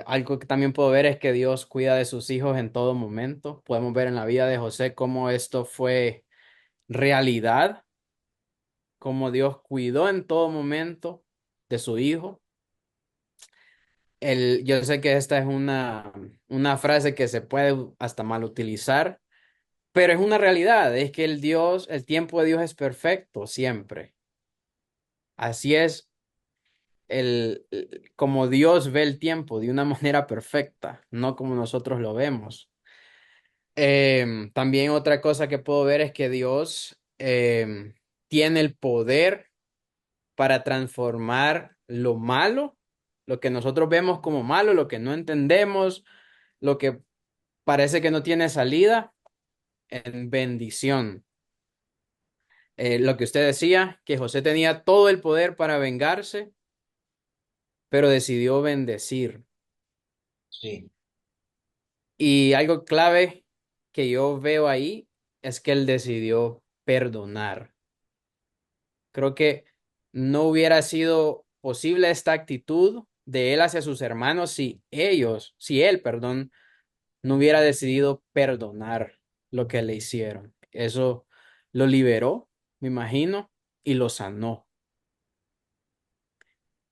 Algo que también puedo ver es que Dios cuida de sus hijos en todo momento. Podemos ver en la vida de José cómo esto fue realidad, cómo Dios cuidó en todo momento de su hijo. Yo sé que esta es una frase que se puede hasta mal utilizar, pero es una realidad, es que el tiempo de Dios es perfecto siempre. Así es como Dios ve el tiempo de una manera perfecta, no como nosotros lo vemos. También otra cosa que puedo ver es que Dios tiene el poder para transformar lo malo, lo que nosotros vemos como malo, lo que no entendemos, lo que parece que no tiene salida, en bendición. Lo que usted decía, que José tenía todo el poder para vengarse, pero decidió bendecir. Sí, Y algo clave que yo veo ahí es que él decidió perdonar. Creo que no hubiera sido posible esta actitud de él hacia sus hermanos si él, perdón, no hubiera decidido perdonar lo que le hicieron. Eso lo liberó, me imagino, y lo sanó.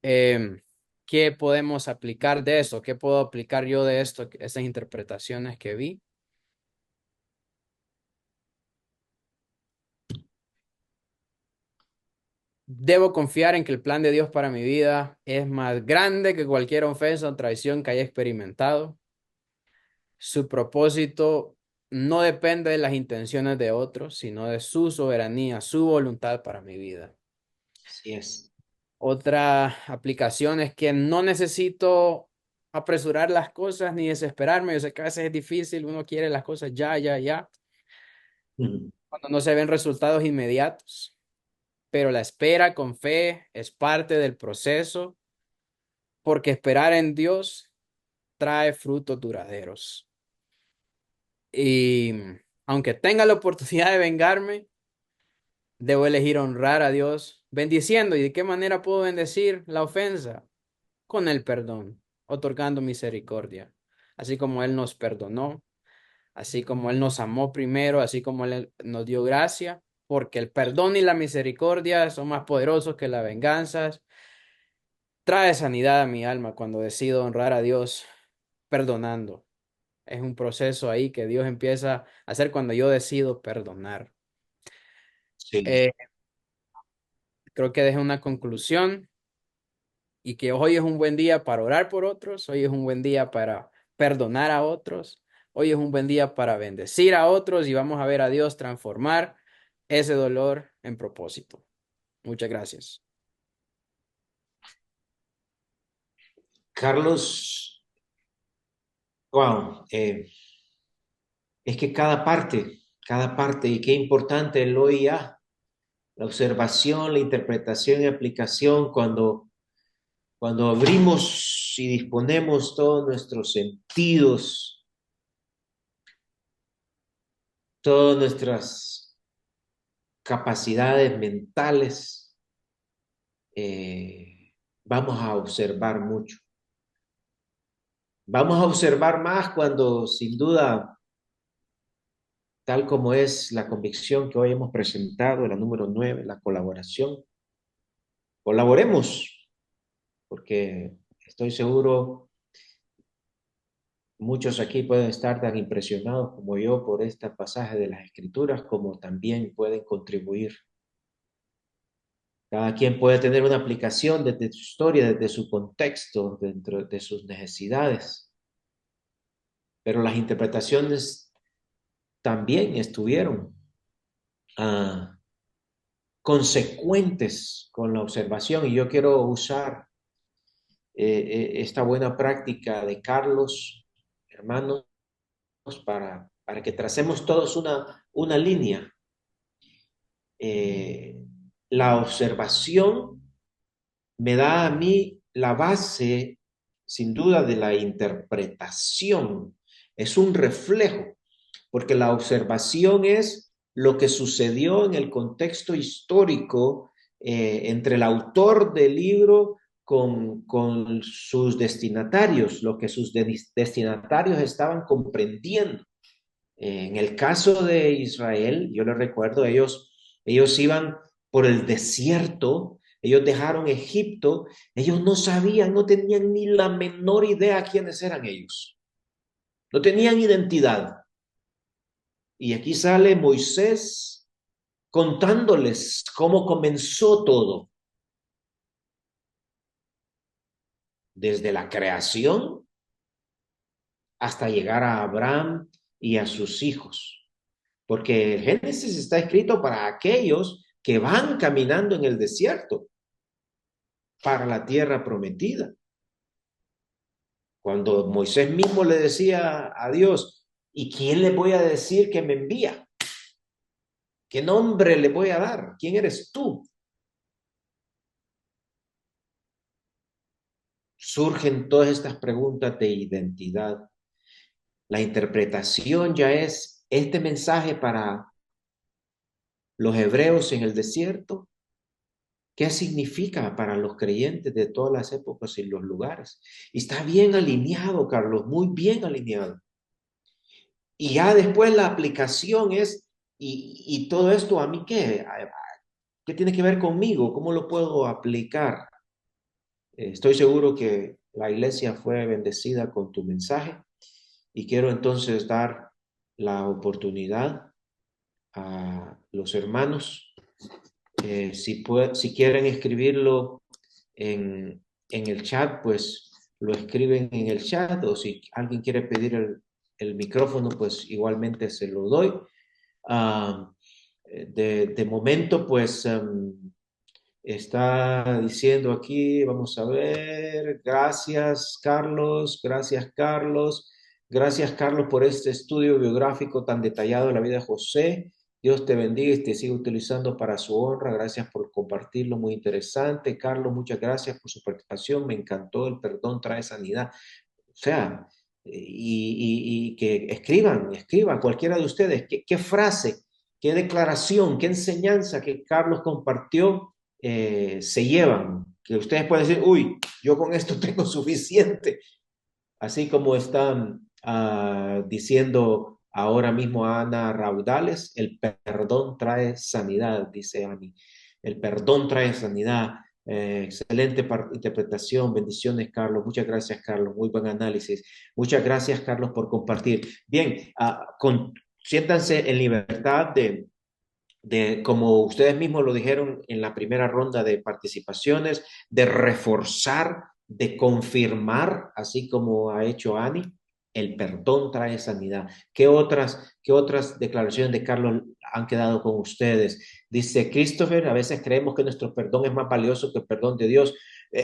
Em, ¿Qué podemos aplicar de eso? ¿Qué puedo aplicar yo de esto, esas interpretaciones que vi? Debo confiar en que el plan de Dios para mi vida es más grande que cualquier ofensa o traición que haya experimentado. Su propósito no depende de las intenciones de otros, sino de su soberanía, su voluntad para mi vida. así es. Otra aplicación es que no necesito apresurar las cosas ni desesperarme. Yo sé que a veces es difícil, uno quiere las cosas ya, ya, ya, Mm. cuando no se ven resultados inmediatos, pero la espera con fe es parte del proceso porque esperar en Dios trae frutos duraderos. Y aunque tenga la oportunidad de vengarme, Debo elegir honrar a Dios bendiciendo. ¿Y de qué manera puedo bendecir la ofensa? Con el perdón, otorgando misericordia. Así como Él nos perdonó, así como Él nos amó primero, así como Él nos dio gracia, porque el perdón y la misericordia son más poderosos que las venganzas. Trae sanidad a mi alma cuando decido honrar a Dios perdonando. Es un proceso ahí que Dios empieza a hacer cuando yo decido perdonar. Sí. Eh, Creo que dejo una conclusión y que hoy es un buen día para orar por otros, hoy es un buen día para perdonar a otros, hoy es un buen día para bendecir a otros y vamos a ver a Dios transformar ese dolor en propósito. Muchas gracias. Carlos, wow, es que cada parte, y qué importante el hoy ya, la observación, la interpretación y aplicación cuando abrimos y disponemos todos nuestros sentidos, todas nuestras capacidades mentales, vamos a observar mucho. Vamos a observar más cuando, sin duda, tal como es la convicción que hoy hemos presentado, la número 9, la colaboración, colaboremos, porque estoy seguro muchos aquí pueden estar tan impresionados como yo por este pasaje de las Escrituras, como también pueden contribuir. Cada quien puede tener una aplicación desde su historia, desde su contexto, dentro de sus necesidades, pero las interpretaciones también estuvieron ah, consecuentes con la observación y yo quiero usar esta buena práctica de Carlos, hermanos, para que tracemos todos una línea. Eh, la observación me da a mí la base, sin duda, de la interpretación. Es un reflejo, porque la observación es lo que sucedió en el contexto histórico entre el autor del libro con sus destinatarios, lo que sus destinatarios estaban comprendiendo. En el caso de Israel, yo les recuerdo, ellos iban por el desierto, ellos dejaron Egipto, ellos no sabían, no tenían ni la menor idea quiénes eran ellos, no tenían identidad. Y aquí sale Moisés contándoles cómo comenzó todo, desde la creación hasta llegar a Abraham y a sus hijos. Porque el Génesis está escrito para aquellos que van caminando en el desierto para la tierra prometida. Cuando Moisés mismo le decía a Dios, ¿y quién le voy a decir que me envía? ¿Qué nombre le voy a dar? ¿Quién eres tú? Surgen todas estas preguntas de identidad. La interpretación ya es este mensaje para los hebreos en el desierto. ¿Qué significa para los creyentes de todas las épocas y los lugares? Y está bien alineado, Carlos, muy bien alineado. Y ya después la aplicación es, y todo esto a mí, ¿qué tiene que ver conmigo? ¿Cómo lo puedo aplicar? Estoy seguro que la iglesia fue bendecida con tu mensaje y quiero entonces dar la oportunidad a los hermanos, si quieren escribirlo en el chat, pues lo escriben en el chat, o si alguien quiere pedir el micrófono, pues igualmente se lo doy. Uh, de momento, pues está diciendo aquí, vamos a ver, gracias Carlos por este estudio biográfico tan detallado de la vida de José. Dios te bendiga y te siga utilizando para su honra. Gracias por compartirlo, muy interesante. Carlos, muchas gracias por su participación. Me encantó, el perdón trae sanidad. O sea, y que escriban, cualquiera de ustedes, ¿qué frase qué declaración, qué enseñanza que Carlos compartió se llevan. Que ustedes pueden decir, uy, yo con esto tengo suficiente. Así como están diciendo ahora mismo a Ana Raudales, el perdón trae sanidad, dice Ani. El perdón trae sanidad. Excelente interpretación. Bendiciones, Carlos. Muchas gracias, Carlos. Muy buen análisis. Muchas gracias, Carlos, por compartir. Bien, siéntanse en libertad como ustedes mismos lo dijeron en la primera ronda de participaciones, de reforzar, de confirmar, así como ha hecho Ani, el perdón trae sanidad. Qué otras declaraciones de Carlos han quedado con ustedes? Dice Christopher, a veces creemos que nuestro perdón es más valioso que el perdón de Dios.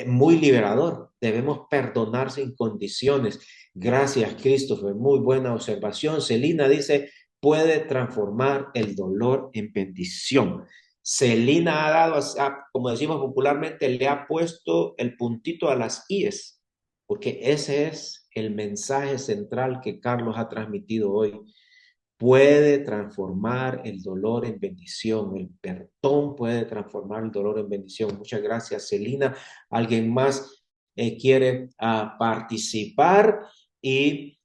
Muy liberador, debemos perdonar sin condiciones. Gracias, Christopher, muy buena observación. Celina dice, puede transformar el dolor en bendición. Celina ha dado, como decimos popularmente, le ha puesto el puntito a las IES, porque ese es el mensaje central que Carlos ha transmitido hoy. Puede transformar el dolor en bendición. El perdón puede transformar el dolor en bendición. Muchas gracias, Celina. ¿Alguien más quiere participar y,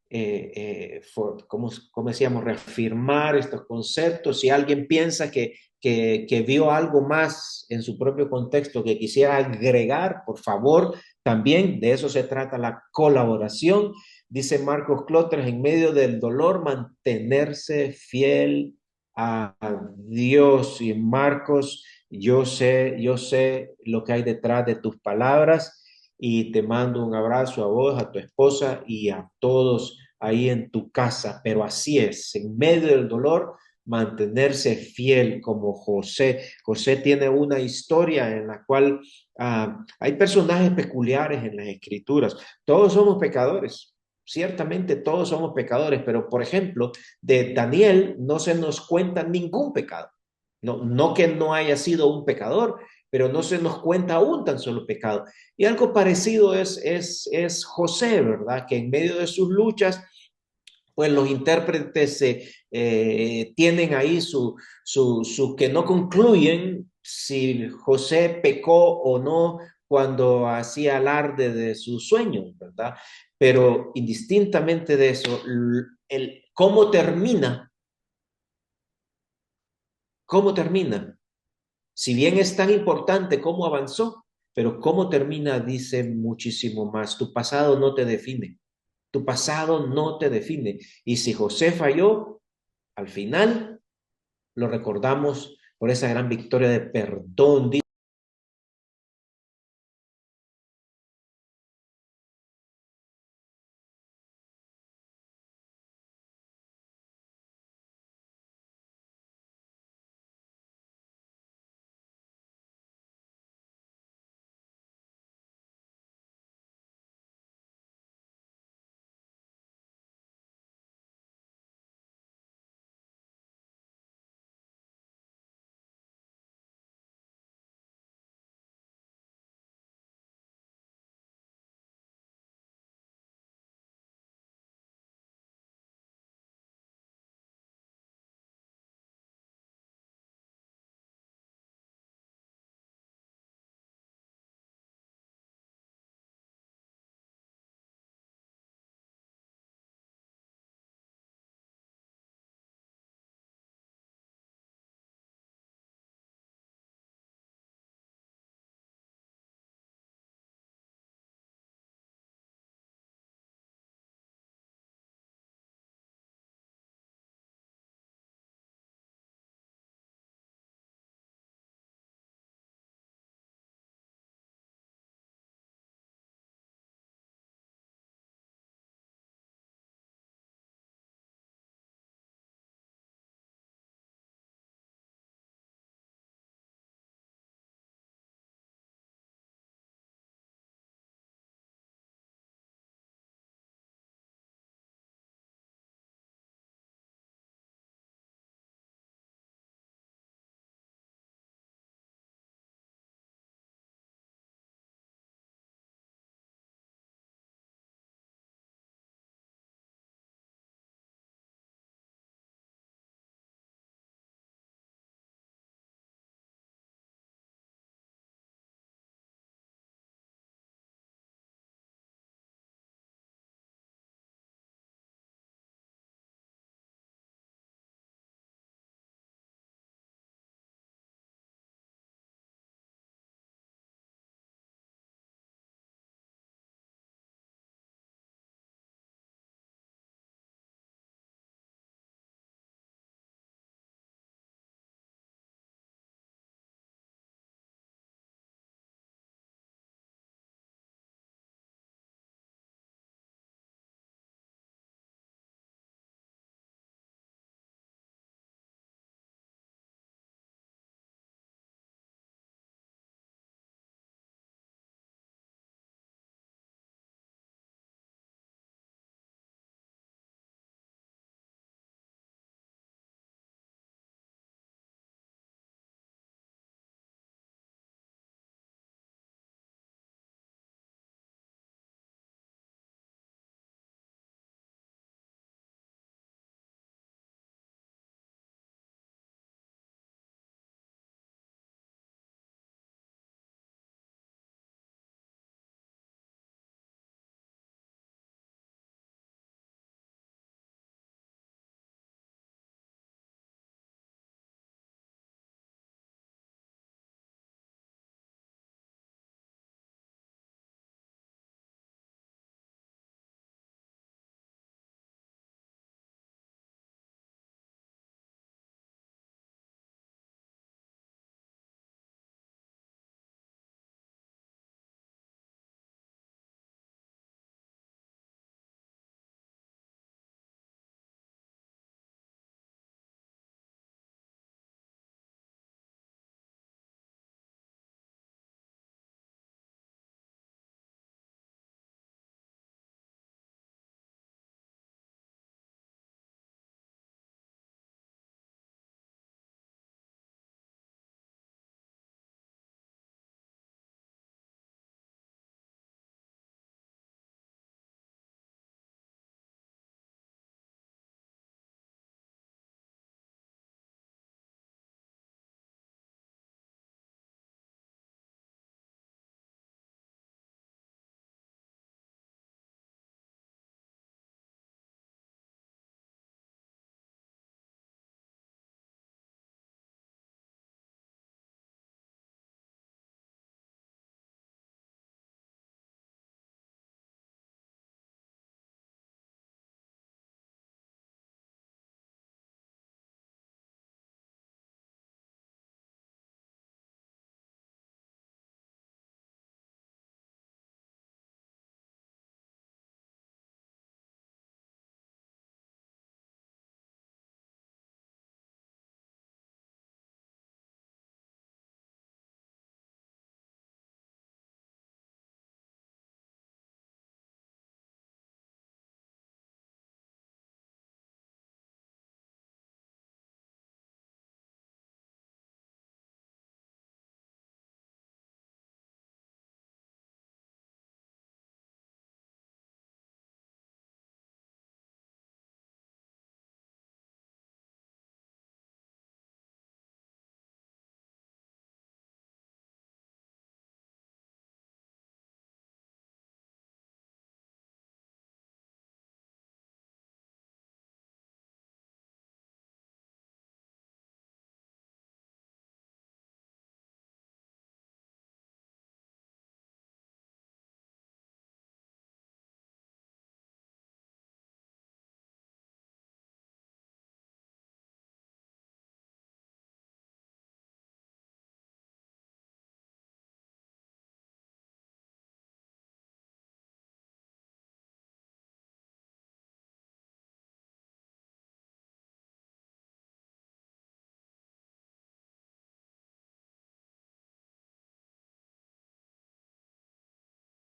como decíamos, reafirmar estos conceptos? Si alguien piensa que vio algo más en su propio contexto que quisiera agregar, por favor, también de eso se trata la colaboración. Dice Marcos Clotres, en medio del dolor, mantenerse fiel a Dios. Y Marcos, yo sé lo que hay detrás de tus palabras y te mando un abrazo a vos, a tu esposa y a todos ahí en tu casa. Pero así es, en medio del dolor, mantenerse fiel como José. José tiene una historia en la cual hay personajes peculiares en las escrituras. Todos somos pecadores. Ciertamente todos somos pecadores, pero por ejemplo, de Daniel no se nos cuenta ningún pecado. No que no haya sido un pecador, pero no se nos cuenta un tan solo pecado. Y algo parecido es José, ¿verdad? Que en medio de sus luchas, pues los intérpretes tienen ahí su que no concluyen si José pecó o no cuando hacía alarde de sus sueños, ¿verdad? Pero indistintamente de eso, cómo termina, si bien es tan importante cómo avanzó, pero cómo termina dice muchísimo más. Tu pasado no te define. Tu pasado no te define. Y si José falló, al final lo recordamos por esa gran victoria de perdón.